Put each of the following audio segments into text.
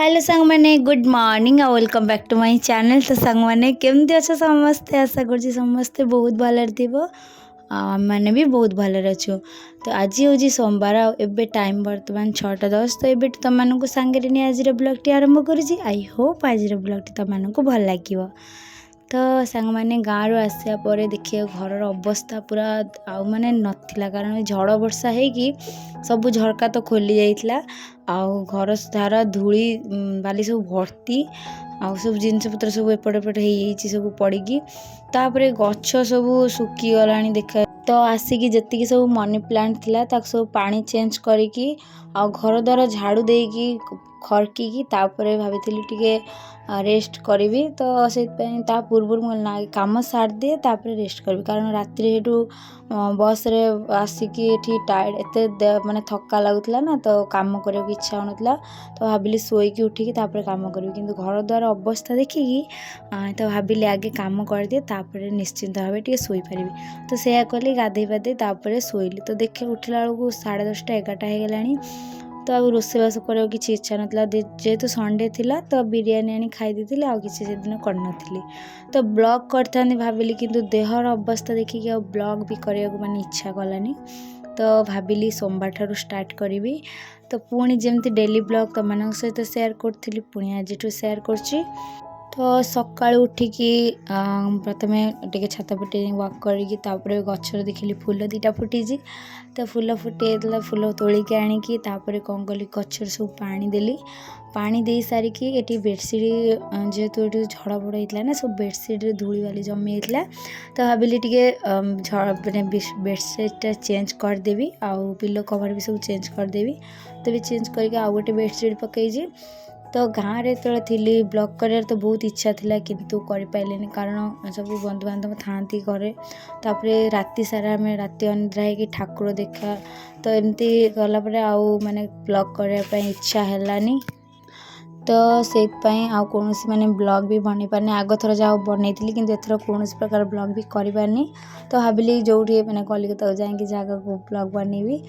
Hello सांग मैंने good morning और welcome back to my channel. तो सांग मैंने केमती अच्छे समस्ते आशा कर समस्ते बहुत भलर थी मैंने भी बहुत भलर अच्छु। तो आज हूँ सोमवार एबे टाइम बर्तमान 6:10। तो ये तुम मानक सांगे नहीं आज ब्लॉग आरंभ करुँची। आई होप आज ब्लॉग तुम मानक भल लगे। तो सांग मैंने गाँव आसा पर देखिए घर अवस्था पूरा आउ माने नथिला कारण झड़ वर्षा है सब झरका तो खोली जाइथिला आउ घर सारा धूली बाली सब भर्ती आउ सब जिनस पत्र सब एपट एपट हो सब पड़ी तापर गछ सब सुखी गला देखा। तो आसिकी जी सब मनी प्लांट थिला ताक सब पानी चेंज करिकी आ घर द्वार झाड़ू देकी खड़की तापर भाभी टिके रेस्ट करी। तो से पूर्व ना कम सार दिए तापर रेस्ट करी कारण राति हेटू बस रे आसिकी एठी टायर्ड एते माने थक्का लगुला ना तो काम करने को इच्छा होनला। तो भाविली शोईकी उठिकी तापर काम करी किंतु घर द्वार अवस्था देखिकी तो भाविली आगे काम कर दिए तापर निश्चिंत भाव टे शोई पारि। तो से कली गाधे पाधे तापर शोइली। तो देखे उठला बेलू 10:30 11टा होगलानी। तो आ रोषेबास कर किसी इच्छा नाला जेहेतु संडे थिला तो बिरियानी आनी खाई देती आउ किसी से दिन करनथली। तो ब्लॉग करता भाविली किंतु देहर अवस्था देखिकी आ ब्लॉग भी करने को माने इच्छा कलानी। तो भाविली सोमवार ठारू स्टार्ट करी। तो पुणी जमती डेली ब्लॉग तुम मान सहित शेयर करी पुणी आज शेयर कर। तो सका उठिकी प्रथमे टे छात पटे वाक कर गचर देखिली फूल 2टा फुटी। तो फूल फुटे फूल तोलिकी आणिकी तापर कौन कली गचर सब पानी देली। पानी दे सारिकी ये बेडसीट जेहेतु ये झड़ फड़ होता ना सब बेडसीट धूली वाली जमी होता। तो भाविली टे मैंने बेडसीटा चेंज करदेवी आउ पिलो कवर भी सब चेंज करदेवी। तो भी चेंज करके आउ गोटे बेडसीट पकई। तो गाँव में जो थी ब्लॉग कर तो बहुत इच्छा थिला किंतु कर पाइलेनी कारण सब बंधुबांधव था घरे। तापर राति सारा आम राति अनिद्रा हो ठाकुर देखा तो एमती गलापर आउ माने ब्लॉग करने इच्छा हैलानी। तो से कौन माने ब्लॉग भी बन पारनी आग थर जहाँ बनई कि एथर कौन प्रकार ब्लॉग भी कर पारनी। तो भाविली जो मैंने कलिकता जाकि जगह को ब्लॉग बनैबी।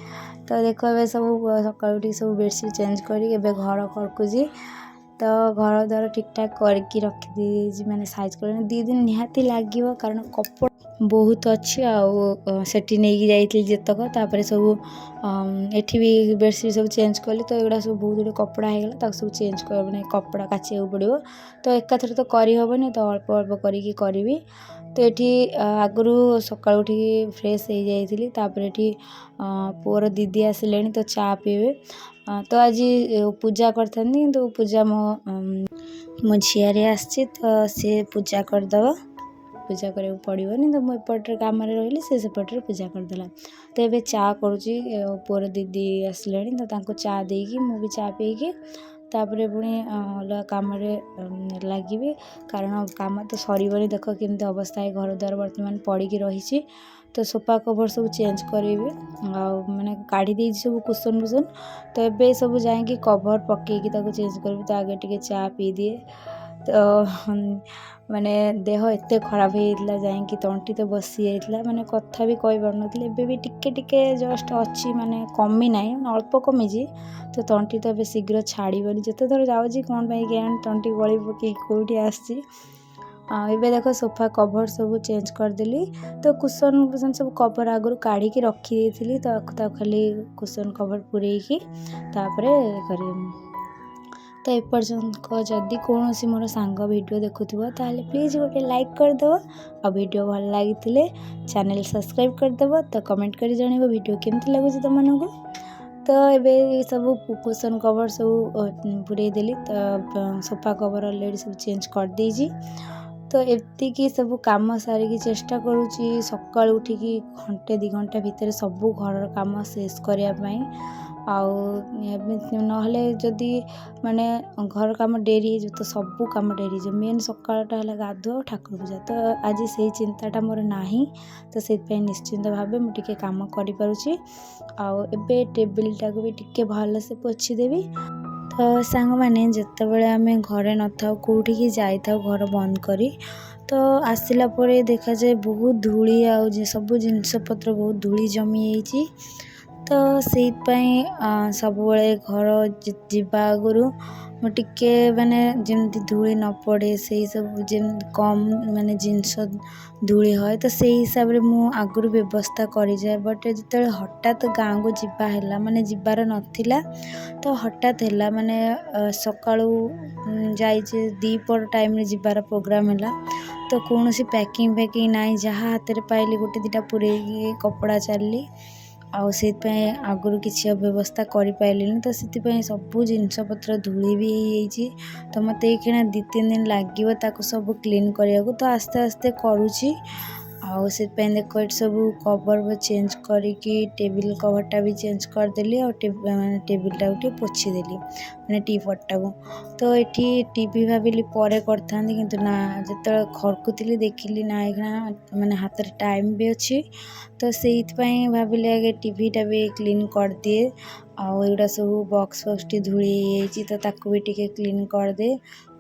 तो देख ए सब सका सब बेडसीट चेंज करी घर करकुची। तो घर द्वार ठीक ठाक करके रखी मैंने साइज कर 2 दिन निहाती लगे कारण कपड़ा बहुत अच्छी आठी नहीं जाइए जितक तापर सब एठी भी बेडसीट सब चेंज कली। तो एगुड़ा सब बहुत गुड़े कपड़ा होगा सब चेंज कर मैंने कपड़ा काचिया पड़ो। तो एकाथर तो करहबनी तो अल्प अल्प करी। तो ये आगु सका उठी फ्रेश हो जाइली तापर ये पुअर दीदी आसिले तो चा पीबे। तो आज पूजा करता तो पूजा मो झीआरी आसी तो सी पूजा करदे पूजा करा पड़ोनी। तो मुझे कम रही से सेपटे पूजा करदेला। तो ये चा करुँची पुअर दीदी आसिले तो चा देकी मु भी चा पीकी तापर पुणी अलग कम लगे कारण कम तो सरबनी। देख केमती अवस्था है घर द्वार बर्तमान पड़ी रही। तो सोफा कवर सब चेंज करेंगे मैंने काढ़ी सब कुशन फुसन। तो ये सब जाकि कवर पकईकी चेंज करी। तो आगे टे चा पी दिए। तो माने देह एत खराब होता जाकि तंटी तो बसी जाता माने कथा भी कही पार नी। भी टिके टिके जस्ट अच्छी माने कमी ना अल्प कमी। तो तंटी तो शीघ्र छाड़बनी जिते थर जाऊँगी कौन ज्ञान तंटी गली पकई कौटी आसी। एबे देख सोफा कवर सब चेंज करदेली। तो कुशन फुसन सब कवर आगु काढ़ी रखी थी तो खाली कुशन कवर पूरेकी तापर कर। तो एपर्यंत जदि कौन मोर सांग वीडियो देखुव ताले प्लीज गोटे लाइक करदेव आ वीडियो भल लगी चैनल सब्सक्राइब करदेव। तो कमेंट कर जानव वीडियो केमती लगुच तुमको। तो ये सब कुशन कवर सब पूरे देली। तो सोफा कवर अलरेडी सब चेंज कर देजी। तो एतिकी सब कम सारिकी चेष्टा करुँची सका उठिकी घंटे 2 घंटा भितर सब घर काम शेष करने ना जदि माने घर काम डेरी हो तो सब कम डेरी हो मेन सकाळटा है गाधुआ ठाकुर पूजा। तो आज से चिंताटा मोर नाही। तो से निश्चिंत भाव मुझे कम करें आबे टेबिलटा को भी टिके भल से पोछीदेवी। तो सांग मैंने जिते बड़े आम घरे न था कौटी जाई था घर बंद करी तो आसला देखा जाए बहुत धूली आ सब जिनपतर बहुत धूली जमी जाइए। तो से सब घर जावा आगु ମୁଁ ଟିକେ ମାନେ ଯେମିତି ଧୂଳି ନ ପଡ଼େ ସେଇ ସବୁ ଯେମିତି କମ୍ ମାନେ ଜିନିଷ ଧୂଳି ହୁଏ ତ ସେଇ ହିସାବରେ ମୁଁ ଆଗରୁ ବ୍ୟବସ୍ଥା କରିଯାଏ। ବଟ୍ ଯେତେବେଳେ ହଠାତ୍ ଗାଁକୁ ଯିବା ହେଲା ମାନେ ଯିବାର ନଥିଲା ତ ହଠାତ୍ ହେଲା ମାନେ ସକାଳୁ ଯାଇଛି ଦ୍ୱିପହର ଟାଇମ୍ରେ ଯିବାର ପ୍ରୋଗ୍ରାମ୍ ହେଲା ତ କୌଣସି ପ୍ୟାକିଂ ନାହିଁ, ଯାହା ହାତରେ ପାଇଲି ଗୋଟେ ଦୁଇଟା ପୂରେଇକି କପଡ଼ା ଚାଲିଲି। ଆଉ ସେଇଥିପାଇଁ ଆଗରୁ କିଛି ବ୍ୟବସ୍ଥା କରିପାରିଲିନି ତ ସେଥିପାଇଁ ସବୁ ଜିନିଷପତ୍ର ଧୂଳି ବି ହେଇଯାଇଛି। ତ ମୋତେ ଏଇକ୍ଷିଣା 2-3 ଦିନ ଲାଗିବ ତାକୁ ସବୁ କ୍ଲିନ୍ କରିବାକୁ। ତ ଆସ୍ତେ ଆସ୍ତେ କରୁଛି। ଆଉ ସେଥିପାଇଁ ଦେଖ ଏଠି ସବୁ କଭର୍ ଚେଞ୍ଜ କରିକି ଟେବିଲ୍ କଭର୍ଟା ବି ଚେଞ୍ଜ କରିଦେଲି। ଆଉ ମାନେ ଟେବିଲ୍ଟାକୁ ଟିକେ ପୋଛିଦେଲି ମାନେ ଟିପଟ୍ଟାକୁ। ତ ଏଠି ଟିଭି ଭାବିଲି ପରେ କରିଥାନ୍ତି, କିନ୍ତୁ ନା ଯେତେବେଳେ ଖରକୁଥିଲି ଦେଖିଲି ନା ଏଇକ୍ଷିଣା ମାନେ ହାତରେ ଟାଇମ୍ ବି ଅଛି ତ ସେଇଥିପାଇଁ ଭାବିଲି ଆଗେ ଟିଭିଟା ବି କ୍ଲିନ୍ କରିଦିଏ। ଆଉ ଏଗୁଡ଼ା ସବୁ ବକ୍ସ ଟିକେ ଧୂଳି ହେଇଯାଇଛି ତ ତାକୁ ବି ଟିକେ କ୍ଲିନ୍ କରିଦିଏ।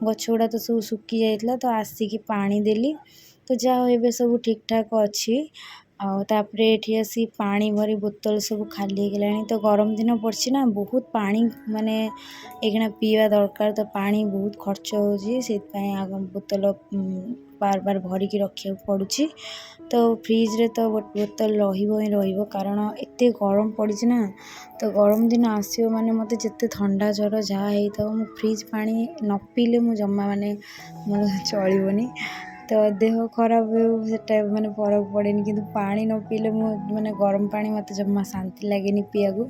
ଗଛ ଗୁଡ଼ା ତ ସବୁ ଶୁଖି ଯାଇଥିଲା ତ ଆସିକି ପାଣି ଦେଲି। ତ ଯାହା ହଉ ଏବେ ସବୁ ଠିକ୍ ଠାକ୍ ଅଛି। ଆଉ ତାପରେ ଏଠି ଆସି ପାଣି ଭରି ବୋତଲ ସବୁ ଖାଲି ହେଇଗଲାଣି। ତ ଗରମ ଦିନ ପଡ଼ିଛି ନା, ବହୁତ ପାଣି ମାନେ ଏଇକ୍ଷିଣା ପିଇବା ଦରକାର। ତ ପାଣି ବହୁତ ଖର୍ଚ୍ଚ ହେଉଛି, ସେଇଥିପାଇଁ ବୋତଲ ବାର ଭରିକି ରଖିବାକୁ ପଡ଼ୁଛି। ତ ଫ୍ରିଜ୍ରେ ତ ବୋତଲ ରହିବ ହିଁ ରହିବ, କାରଣ ଏତେ ଗରମ ପଡ଼ିଛି ନା। ତ ଗରମ ଦିନ ଆସିବ ମାନେ ମୋତେ ଯେତେ ଥଣ୍ଡା ଜ୍ୱର ଯାହା ହେଇଥାଉ ମୁଁ ଫ୍ରିଜ୍ ପାଣି ନ ପିଇଲେ ମୁଁ ଜମା ମାନେ ମୋର ଚଳିବନି। ତ ଦେହ ଖରାପ ହେଉ ସେଟା ମାନେ ଫରକ ପଡ଼େନି, କିନ୍ତୁ ପାଣି ନ ପିଇଲେ ମୁଁ ମାନେ ଗରମ ପାଣି ମୋତେ ଜମା ଶାନ୍ତି ଲାଗେନି ପିଇବାକୁ।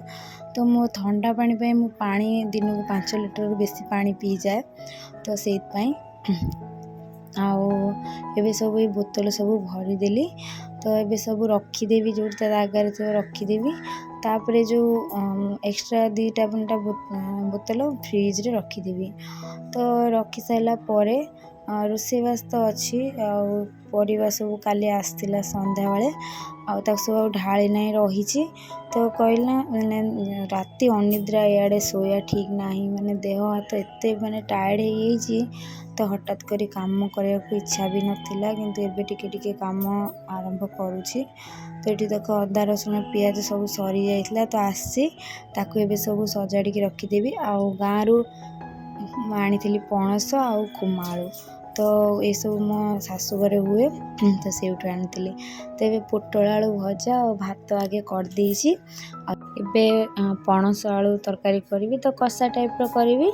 ତ ମୋ ଥଣ୍ଡା ପାଣି ପାଇଁ ମୁଁ ପାଣି ଦିନକୁ 5 ଲିଟରରୁ ବେଶୀ ପାଣି ପିଇଯାଏ। ତ ସେଇଥିପାଇଁ ଆଉ ଏବେ ସବୁ ଏଇ ବୋତଲ ସବୁ ଭରିଦେଲି। ତ ଏବେ ସବୁ ରଖିଦେବି, ଯେଉଁଠି ତା ଜାଗାରେ ଥିବ ରଖିଦେବି। ତାପରେ ଯେଉଁ ଏକ୍ସଟ୍ରା 2-3ଟା ବୋତଲ ଫ୍ରିଜ୍ରେ ରଖିଦେବି। ତ ରଖି ସାରିଲା ପରେ ରୋଷେଇବାସ ତ ଅଛି। ଆଉ ପରିବା ସବୁ କାଲି ଆସିଥିଲା ସନ୍ଧ୍ୟାବେଳେ, ଆଉ ତାକୁ ସବୁ ଆଉ ଢାଳି ନାହିଁ ରହିଛି। ତ କହିଲି ନା ମାନେ ରାତି ଅନିଦ୍ରା, ଇଆଡ଼େ ଶୋଇବା ଠିକ୍ ନାହିଁ, ମାନେ ଦେହ ହାତ ଏତେ ମାନେ ଟାୟାର୍ଡ଼ ହେଇଯାଇଛି। ତ ହଠାତ୍ କରି କାମ କରିବାକୁ ଇଚ୍ଛା ବି ନଥିଲା, କିନ୍ତୁ ଏବେ ଟିକେ ଟିକେ କାମ ଆରମ୍ଭ କରୁଛି। ତ ଏଠି ଦେଖ ଅଦା ରସୁଣ ପିଆଜ ସବୁ ସରିଯାଇଥିଲା ତ ଆସିଛି, ତାକୁ ଏବେ ସବୁ ସଜାଡ଼ିକି ରଖିଦେବି। ଆଉ ଗାଁରୁ ମୁଁ ଆଣିଥିଲି ପଣସ ଆଉ କୁମାଳୁ, ତ ଏସବୁ ମୋ ଶାଶୁଘରେ ହୁଏ ତ ସେଇଠୁ ଆଣିଥିଲି। ତ ଏବେ ପୋଟଳ ଆଳୁ ଭଜା ଆଉ ଭାତ ଆଗେ କରିଦେଇଛି। ଆଉ ଏବେ ପଣସ ଆଳୁ ତରକାରୀ କରିବି, ତ କଷା ଟାଇପ୍ର କରିବି।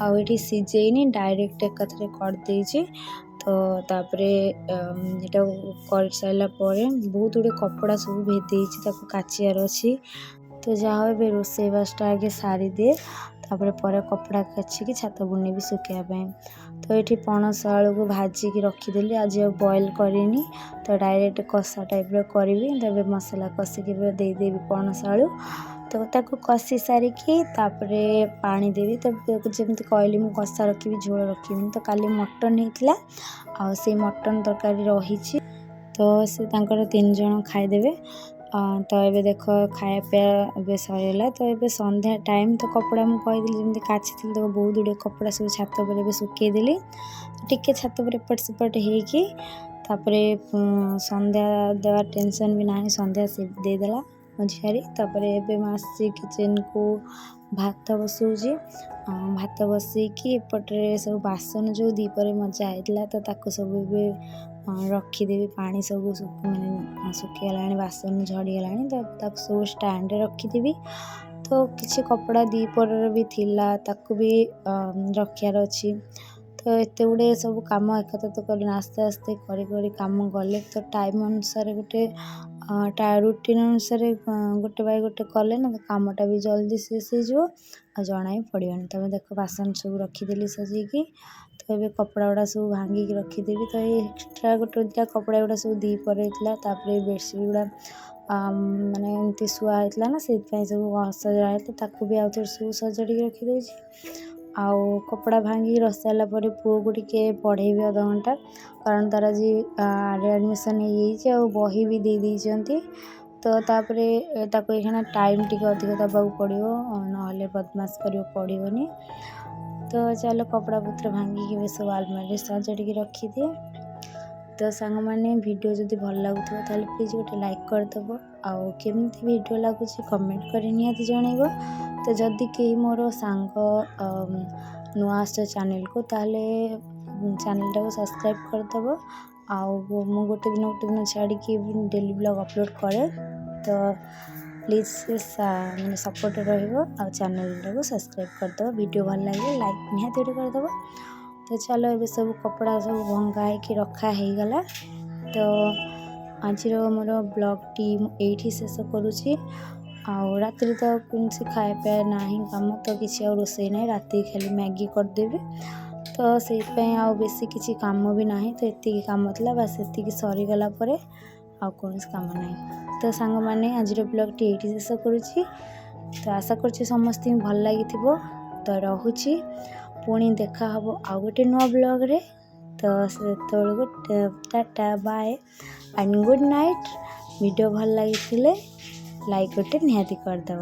ଆଉ ଏଠି ସିଝେଇନି, ଡାଇରେକ୍ଟ ଏକାଥରେ କରିଦେଇଛି। ତ ତାପରେ ଏଇଟା କରିସାରିଲା ପରେ ବହୁତ ଗୁଡ଼ିଏ କପଡ଼ା ସବୁ ଭେଦେଇଛି, ତାକୁ କାଚିବାର ଅଛି। ତ ଯାହା ହଉ ଏବେ ରୋଷେଇବାସଟା ଆଗେ ସାରିଦିଏ, ତାପରେ କପଡ଼ା କାଚିକି ଛାତ ବୁନେଇବି ଶୁଖେଇବା ପାଇଁ। ତ ଏଠି ପଣସ ଆଳୁକୁ ଭାଜିକି ରଖିଦେଲି, ଆଜି ଆଉ ବଏଲ୍ କରିନି। ତ ଡାଇରେକ୍ଟ କଷା ଟାଇପ୍ର କରିବି। ତେବେ ମସଲା କଷିକି ଦେଇଦେବି ପଣସ ଆଳୁ। ତ ତାକୁ କଷି ସାରିକି ତାପରେ ପାଣି ଦେବି। ତ ଯେମିତି କହିଲି ମୁଁ କଷା ରଖିବି, ଝୋଳ ରଖିବିନି। ତ କାଲି ମଟନ୍ ହେଇଥିଲା, ଆଉ ସେଇ ମଟନ୍ ତରକାରୀ ରହିଛି। ତ ସେ ତାଙ୍କର 3 ଜଣ ଖାଇଦେବେ। ତ ଏବେ ଦେଖ ଖାଇବା ପିଇବା ଏବେ ସରିଗଲା। ତ ଏବେ ସନ୍ଧ୍ୟା ଟାଇମ୍, ତ କପଡ଼ା ମୁଁ କହିଥିଲି ଯେମିତି କାଚିଥିଲି, ତ ବହୁତ ଗୁଡ଼ିଏ କପଡ଼ା ସବୁ ଛାତ ଉପରେ ଏବେ ଶୁଖେଇଦେଲି। ଟିକେ ଛାତ ଉପରେ ଏପଟ ସେପଟ ହେଇକି ତାପରେ ସନ୍ଧ୍ୟା ଦେବା ଟେନସନ୍ ବି ନାହିଁ, ସନ୍ଧ୍ୟା ସେ ଦେଇଦେଲା ମୋ ଝିଆରୀ। ତାପରେ ଏବେ ମୁଁ ଆସିଛି କିଚେନ୍କୁ, ଭାତ ବସାଉଛି। ଭାତ ବସେଇକି ଏପଟରେ ସବୁ ବାସନ ଯେଉଁ ଦ୍ୱିପହରେ ମଜା ହେଇଥିଲା ତ ତାକୁ ସବୁ ଏବେ ରଖିଦେବି। ପାଣି ସବୁ ମାନେ ଶୁଖିଗଲାଣି, ବାସନ ଝଡ଼ିଗଲାଣି, ତ ତାକୁ ସବୁ ଷ୍ଟାଣ୍ଡରେ ରଖିଦେବି। ତ କିଛି କପଡ଼ା ଦ୍ୱିପହରର ବି ଥିଲା, ତାକୁ ବି ରଖିବାର ଅଛି। ତ ଏତେ ଗୁଡ଼ିଏ ସବୁ କାମ ଏକାଥରେ କଲି, ଆସ୍ତେ ଆସ୍ତେ କରି କାମ ଗଲେ ତ ଟାଇମ୍ ଅନୁସାରେ ଗୋଟେ ରୁଟିନ୍ ଅନୁସାରେ ଗୋଟେ ବାଇ ଗୋଟେ କଲେ ନା କାମଟା ବି ଜଲ୍ଦି ଶେଷ ହେଇଯିବ, ଆଉ ଜଣା ବି ପଡ଼ିବନି। ତମେ ଦେଖ ବାସନ ସବୁ ରଖିଦେଲି ସଜେଇକି। ତ ଏବେ କପଡ଼ା ଗୁଡ଼ା ସବୁ ଭାଙ୍ଗିକି ରଖିଦେବି। ତ ଏଇ ଏକ୍ସଟ୍ରା ଗୋଟେ ଦୁଇଟା କପଡ଼ା ଗୁଡ଼ା ସବୁ ଦ୍ୱିପହରେ ହେଇଥିଲା। ତାପରେ ବେଡ଼ସିଟ୍ ଗୁଡ଼ା ମାନେ ଏମିତି ଶୁଆ ହେଇଥିଲା ନା, ସେଇଥିପାଇଁ ସବୁ ଅସଜଡ଼ା ହେଇଥିଲା, ତାକୁ ବି ଆଉ ଥରେ ସବୁ ସଜାଡ଼ିକି ରଖିଦେଇଛି। ଆଉ କପଡ଼ା ଭାଙ୍ଗିକି ରଖିସାରିଲା ପରେ ପୁଅକୁ ଟିକେ ପଢ଼େଇବି ଅଧଘଣ୍ଟା, କାରଣ ତାର ଆଜି ଆଡ଼ମିସନ୍ ହେଇଯାଇଛି, ଆଉ ବହି ବି ଦେଇଛନ୍ତି। ତ ତାପରେ ତାକୁ ଏଇକ୍ଷିଣା ଟାଇମ୍ ଟିକେ ଅଧିକ ଦେବାକୁ ପଡ଼ିବ, ନହେଲେ ବଦମାସ୍ କରିବ, ପଡ଼ିବନି। ତ ଚାଲ କପଡ଼ା ପତ୍ର ଭାଙ୍ଗିକି ଏବେ ସବୁ ଆଲମାରିରେ ସଜାଡ଼ିକି ରଖିଦିଏ। ତ ସାଙ୍ଗମାନେ ଭିଡ଼ିଓ ଯଦି ଭଲ ଲାଗୁଥିବ ତାହେଲେ ପ୍ଲିଜ୍ ଗୋଟେ ଲାଇକ୍ କରିଦେବ। ଆଉ କେମିତି ଭିଡ଼ିଓ ଲାଗୁଛି କମେଣ୍ଟ କରି ନିହାତି ଜଣାଇବ। ତ ଯଦି କେହି ମୋର ସାଙ୍ଗ नुआ आस चैनल को ताहले चैनल टाको सब्सक्राइब करदेव। मु गोटे दिन छाड़ी डेली ब्लॉग अपलोड करे तो प्लीज मैंने सपोर्ट रहिबो आ चैनल टाको सब्सक्राइब करदेव। वीडियो भल लगे लाइक निहाती करदेव। तो चलो ये सब कपड़ा सब भंगा होकर रखा हो गला। तो आज मोर ब्लॉगटी ये शेष करुँची। रात तो कौन खाए पाए ना कम तो किसी रोसे ना राति खाली मैगी करदेवी। तो से बेसी किसी काम भी ना तो ये कम था बस ये सरीगला कौन काम ना। तो सांग मैंने आज ब्लॉगटी ये शेष करुँची। तो आशा कर समस्त भल लगी। तो रोची पुणी देखा हम आउ गोटे नुआ ब्लॉग रे। तो से tata bye and good night. Video भल लगी लाइक गोटे निहाती करदेव।